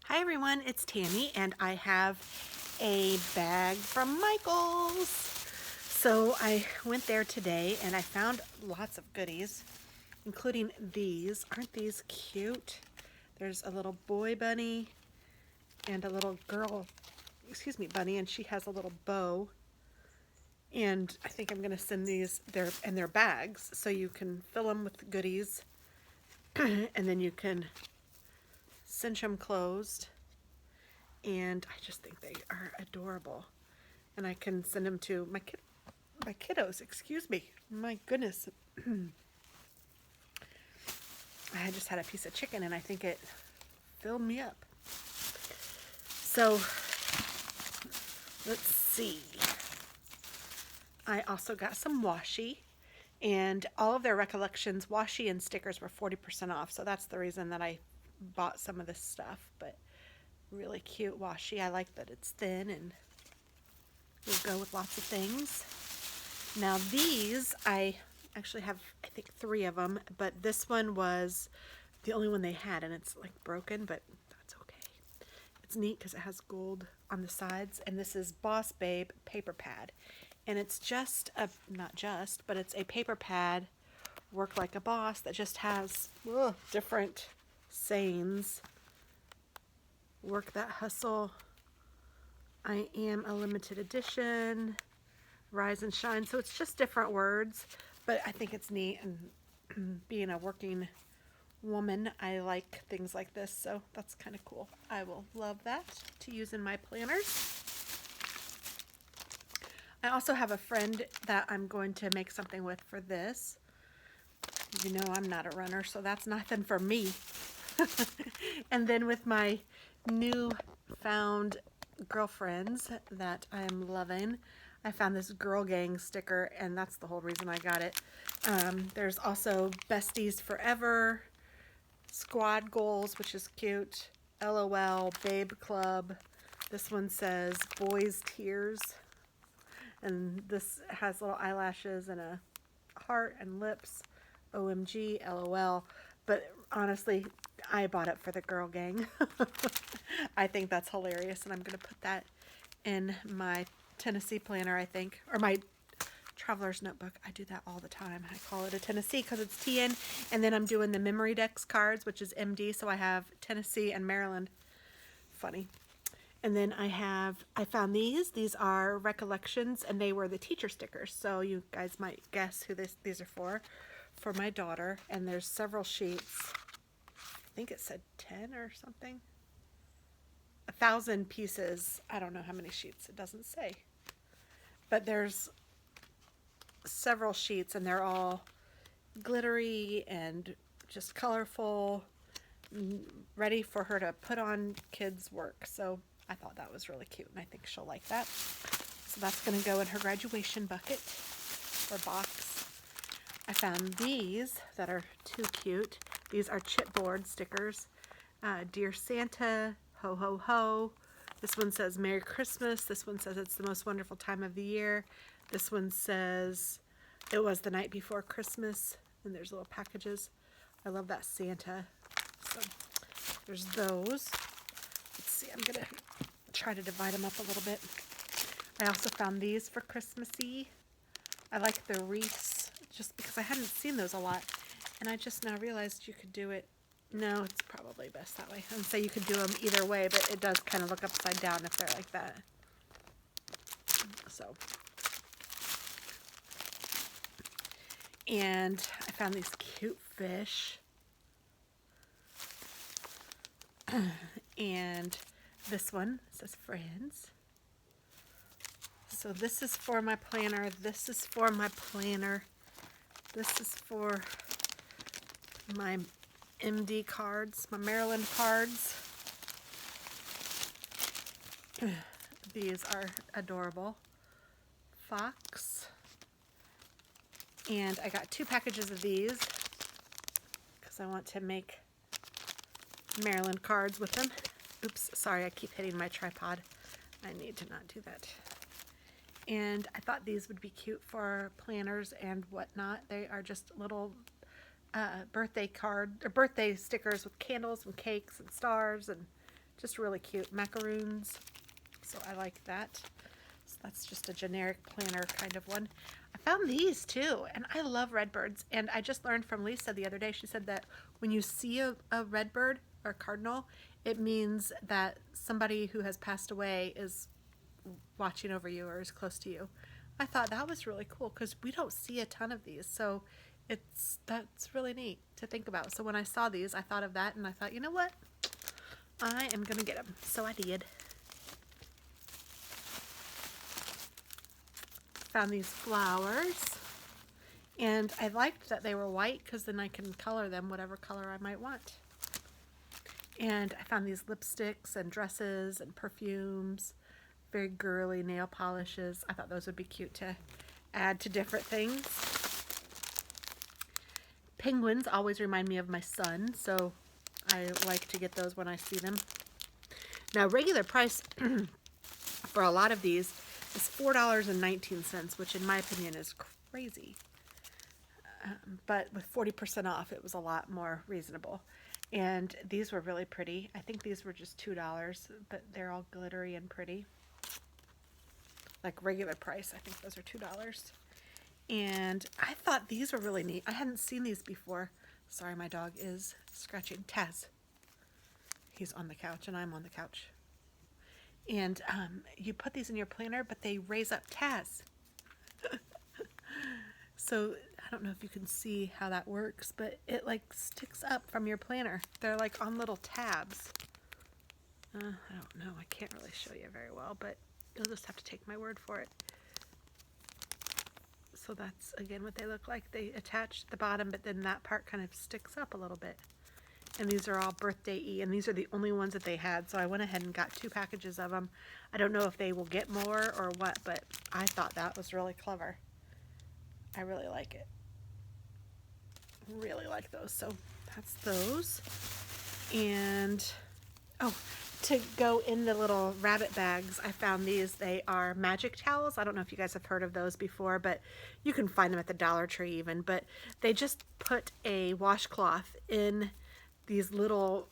Hi everyone, it's Tammy and I have a bag from Michael's. So I went there today and I found lots of goodies, including these. Aren't these cute? There's a little boy bunny and a little girl, bunny, and she has a little bow. And I think I'm going to send these in their bags so you can fill them with goodies and then you can cinch them closed, and I just think they are adorable. And I can send them to my kiddos. Excuse me. My goodness. I just had a piece of chicken, and I think it filled me up. So let's see. I also got some washi, and all of their recollections, washi and stickers were 40% off. So that's the reason that I bought some of this stuff. But really cute washi. I like that it's thin and will go with lots of things. Now these, I actually have, I think, 3 of them, but this one was the only one they had, and it's like broken, but that's okay. It's neat because it has gold on the sides, and this is Boss Babe paper pad. And it's just not just, but it's a paper pad, work like a boss, that just has different sayings. Work that hustle. I am a limited edition. Rise and shine. So it's just different words, but I think it's neat. And being a working woman, I like things like this, so that's kind of cool. I will love that to use in my planners. I also have a friend that I'm going to make something with for this. You know, I'm not a runner, so that's nothing for me. And then with my new found girlfriends that I'm loving, I found this Girl Gang sticker, and that's the whole reason I got it. There's also Besties Forever, Squad Goals, which is cute, LOL, Babe Club. This one says Boys Tears, and this has little eyelashes and a heart and lips. OMG, LOL. But honestly, I bought it for the Girl Gang. I think that's hilarious, and I'm going to put that in my Tennessee planner, I think, or my traveler's notebook. I do that all the time. I call it a Tennessee because it's TN, and then I'm doing the memory dex cards, which is MD, so I have Tennessee and Maryland. Funny. And then I found these. These are recollections, and they were the teacher stickers. So you guys might guess who these are for my daughter. And there's several sheets. I think it said 10 or something. 1,000 pieces. I don't know how many sheets. It doesn't say. But there's several sheets, and they're all glittery and just colorful, ready for her to put on kids' work. So I thought that was really cute, and I think she'll like that. So that's going to go in her graduation bucket or box. I found these that are too cute. These are chipboard stickers. Dear Santa, ho ho ho. This one says Merry Christmas. This one says it's the most wonderful time of the year. This one says it was the night before Christmas. And there's little packages. I love that Santa. So there's those. Let's see, I'm going to try to divide them up a little bit. I also found these for Christmassy. I like the wreaths just because I hadn't seen those a lot. And I just now realized you could do it. No, it's probably best that way. And so you could do them either way, but it does kind of look upside down if they're like that. So. And I found these cute fish. And this one says friends. So this is for my planner. This is for my planner. This is for my MD cards, my Maryland cards. These are adorable. Fox. And I got 2 packages of these because I want to make Maryland cards with them. Oops, sorry, I keep hitting my tripod. I need to not do that. And I thought these would be cute for planners and whatnot. They are just little birthday stickers with candles and cakes and stars, and Just really cute. Macaroons. So I like that. So that's just a generic planner kind of one. I found these too, and I love redbirds. And I just learned from Lisa the other day, she said that when you see a redbird or cardinal, it means that somebody who has passed away is watching over you or is close to you. I thought that was really cool because we don't see a ton of these. So that's really neat to think about. So when I saw these, I thought of that and I thought, you know what? I am going to get them. So I did. Found these flowers. And I liked that they were white because then I can color them whatever color I might want. And I found these lipsticks and dresses and perfumes. Very girly nail polishes. I thought those would be cute to add to different things. Penguins always remind me of my son, so I like to get those when I see them. Now, regular price for a lot of these is $4.19, which in my opinion is crazy. But with 40% off, it was a lot more reasonable. And these were really pretty. I think these were just $2, but they're all glittery and pretty. Like regular price, I think those are $2. And I thought these were really neat. I hadn't seen these before. Sorry, my dog is scratching. Taz. He's on the couch and I'm on the couch. And you put these in your planner, but they raise up Taz. So I don't know if you can see how that works, but it like sticks up from your planner. They're like on little tabs. I don't know. I can't really show you very well, but you'll just have to take my word for it. So that's, again, what they look like. They attach at the bottom, but then that part kind of sticks up a little bit. And these are all birthday-y, and these are the only ones that they had, so I went ahead and got 2 packages of them. I don't know if they will get more or what, but I thought that was really clever. I really like it. Really like those, so that's those. And, oh, to go in the little rabbit bags, I found these. They are magic towels. I don't know if you guys have heard of those before, but you can find them at the Dollar Tree even. But they just put a washcloth in these little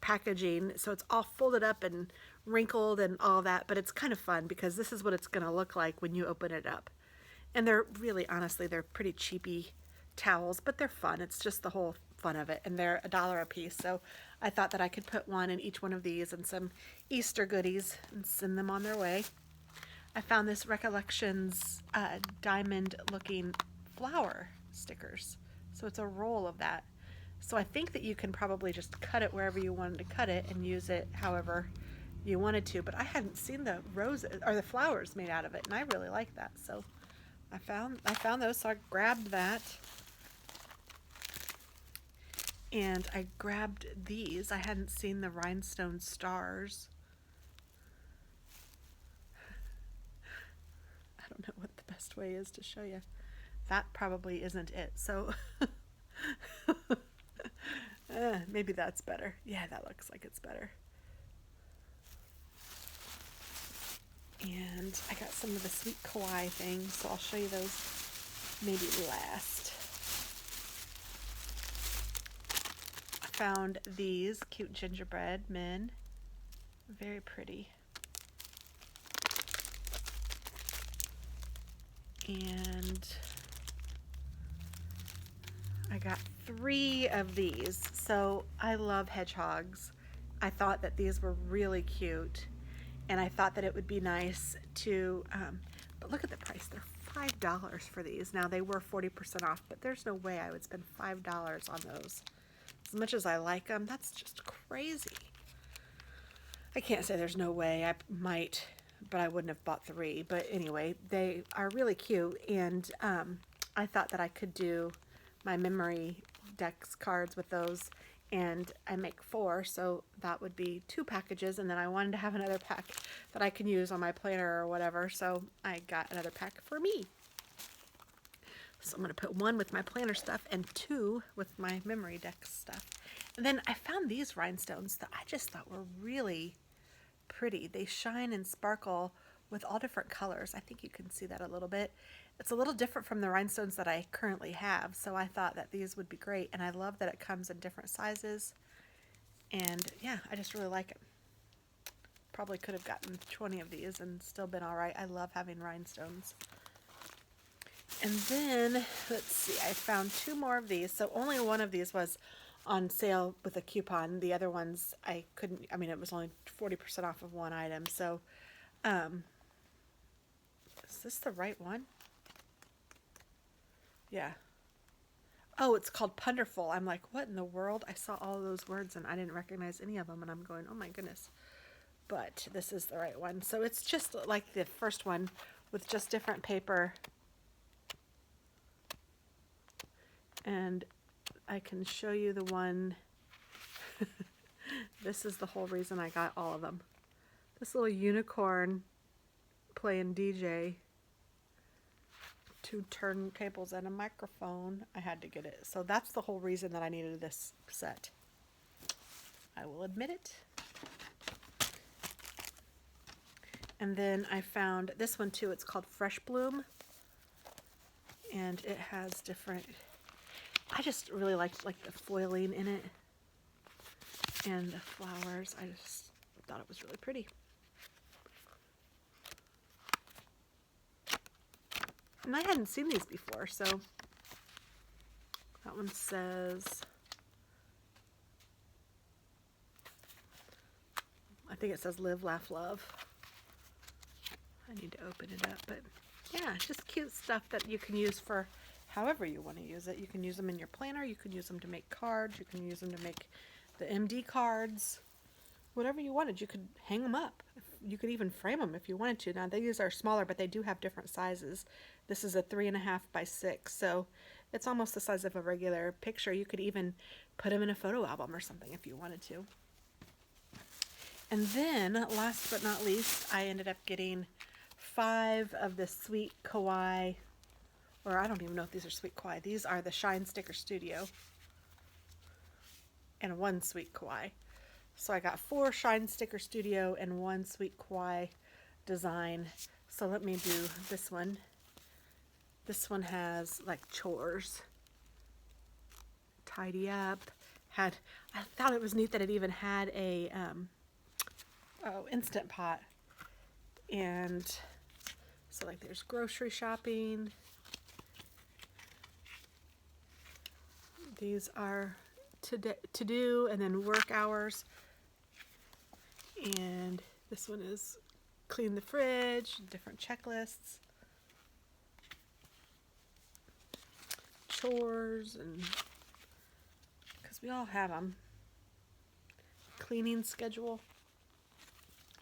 packaging, so it's all folded up and wrinkled and all that, but it's kind of fun because this is what it's going to look like when you open it up. And they're really, honestly, they're pretty cheapy towels, but they're fun. It's just the whole fun of it, and they're $1 a piece. So I thought that I could put one in each one of these and some Easter goodies and send them on their way. I found this Recollections diamond looking flower stickers. So it's a roll of that. So I think that you can probably just cut it wherever you wanted to cut it and use it however you wanted to, but I hadn't seen the roses or the flowers made out of it, and I really like that. So I found those, so I grabbed that. And I grabbed these. I hadn't seen the rhinestone stars. I don't know what the best way is to show you. That probably isn't it. So maybe that's better. Yeah, that looks like it's better. And I got some of the sweet kawaii things, so I'll show you those maybe last. I found these cute gingerbread men. Very pretty. And I got 3 of these. So I love hedgehogs. I thought that these were really cute. And I thought that it would be nice to, but look at the price. They're $5 for these. Now, they were 40% off, but there's no way I would spend $5 on those. As much as I like them, that's just crazy. I can't say there's no way. I might, but I wouldn't have bought 3. But anyway, they are really cute, and I thought that I could do my memory decks cards with those, and I make 4, so that would be 2 packages, and then I wanted to have another pack that I can use on my planner or whatever, so I got another pack for me. So I'm going to put 1 with my planner stuff and 2 with my memory deck stuff. And then I found these rhinestones that I just thought were really pretty. They shine and sparkle with all different colors. I think you can see that a little bit. It's a little different from the rhinestones that I currently have, so I thought that these would be great, and I love that it comes in different sizes, and yeah, I just really like it. probably could have gotten 20 of these and still been all right. I love having rhinestones. And then, let's see, I found 2 more of these. So only one of these was on sale with a coupon. The other ones I couldn't, I mean, it was only 40% off of one item. So, is this the right one? Yeah. Oh, it's called Punderful. I'm like, what in the world? I saw all those words and I didn't recognize any of them. And I'm going, oh my goodness. But this is the right one. So it's just like the first one with just different paper. And I can show you the one. This is the whole reason I got all of them. This little unicorn playing DJ. 2 turntables and a microphone. I had to get it. So that's the whole reason that I needed this set. I will admit it. And then I found this one too. It's called Fresh Bloom. And it has different, I just really liked like the foiling in it. And the flowers. I just thought it was really pretty. And I hadn't seen these before, so that one says, I think it says live, laugh, love. I need to open it up, but yeah, just cute stuff that you can use for however you want to use it. You can use them in your planner, you can use them to make cards, you can use them to make the MD cards, whatever you wanted. You could hang them up. You could even frame them if you wanted to. Now these are smaller, but they do have different sizes. This is a 3.5 by 6, so it's almost the size of a regular picture. You could even put them in a photo album or something if you wanted to. And then, last but not least, I ended up getting 5 of the Sweet Kawaii, or I don't even know if these are Sweet Kawaii. These are the Shine Sticker Studio, and 1 Sweet Kawaii. So I got 4 Shine Sticker Studio and 1 Sweet Kawaii design. So let me do this one. This one has like chores. Tidy up. I thought it was neat that it even had a Instant Pot. And so like there's grocery shopping. These are to do, and then work hours. And this one is clean the fridge, different checklists, chores, and because we all have them. Cleaning schedule.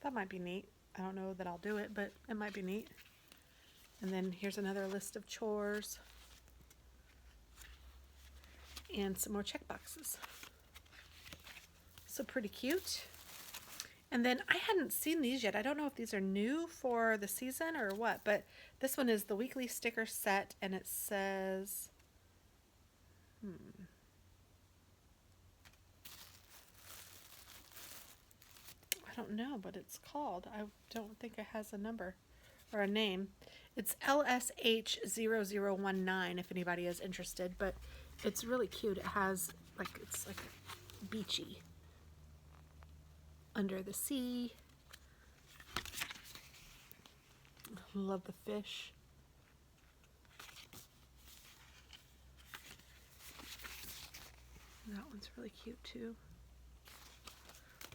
That might be neat. I don't know that I'll do it, but it might be neat. And then here's another list of chores. And some more check boxes. So pretty cute. And then I hadn't seen these yet. I don't know if these are new for the season or what, but this one is the weekly sticker set, and it says, I don't know what it's called. I don't think it has a number or a name. It's LSH0019 if anybody is interested, but it's really cute. It has it's like beachy. Under the sea. Love the fish. That one's really cute too.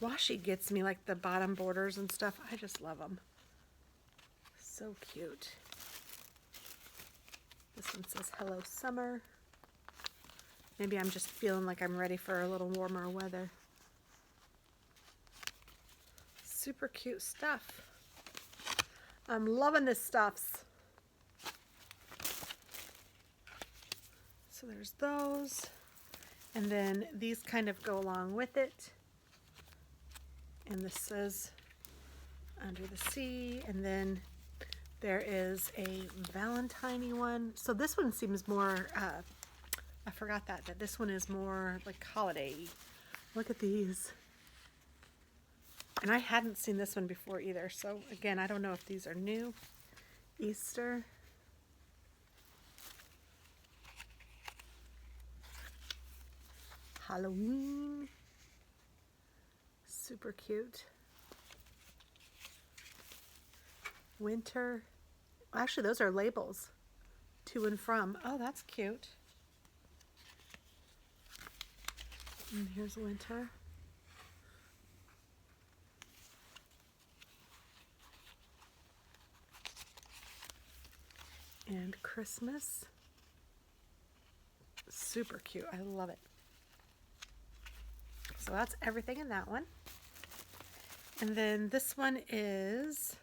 Washi gets me, like the bottom borders and stuff. I just love them. So cute. This one says hello summer. Maybe I'm just feeling like I'm ready for a little warmer weather. Super cute stuff. I'm loving this stuff. So there's those. And then these kind of go along with it. And this says under the sea. And then there is a Valentine-y one. So this one seems more, I forgot that this one is more like holiday-y. Look at these. And I hadn't seen this one before either. So again, I don't know if these are new. Easter. Halloween. Super cute. Winter. Actually, those are labels. To and from. Oh, that's cute. And here's winter. And Christmas. Super cute. I love it. So that's everything in that one. And then this one is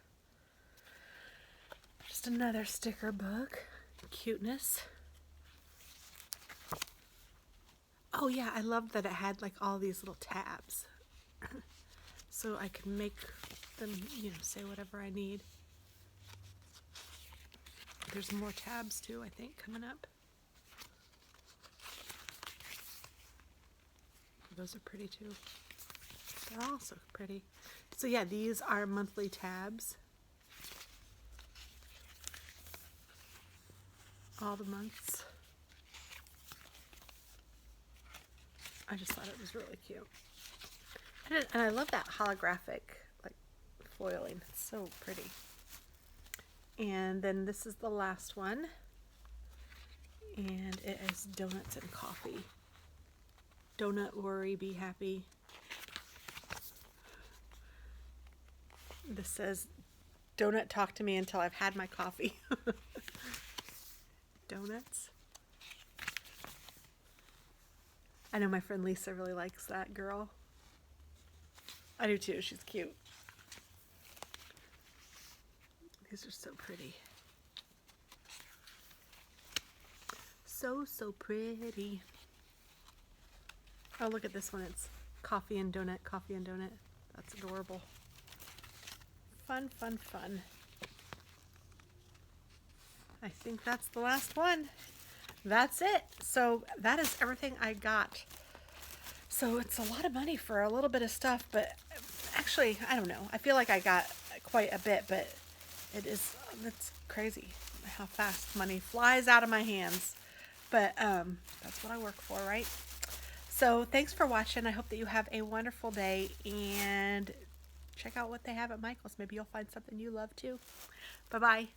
just another sticker book. Cuteness. Oh yeah, I love that it had like all these little tabs. So I can make them, say whatever I need. There's more tabs too, I think, coming up. Those are pretty too. They're also pretty. So yeah, these are monthly tabs. All the months. I just thought it was really cute. And I love that holographic like foiling. It's so pretty. And then this is the last one. And it is donuts and coffee. Donut worry, be happy. This says, donut talk to me until I've had my coffee. Donuts. I know my friend Lisa really likes that girl. I do too. She's cute. These are so pretty. So, so pretty. Oh, look at this one. It's coffee and donut, coffee and donut. That's adorable. Fun, fun, fun. I think that's the last one. That's it. So that is everything I got. So it's a lot of money for a little bit of stuff, but actually, I don't know. I feel like I got quite a bit, but it's crazy how fast money flies out of my hands. But that's what I work for, right? So thanks for watching. I hope that you have a wonderful day, and check out what they have at Michael's. Maybe you'll find something you love too. Bye-bye.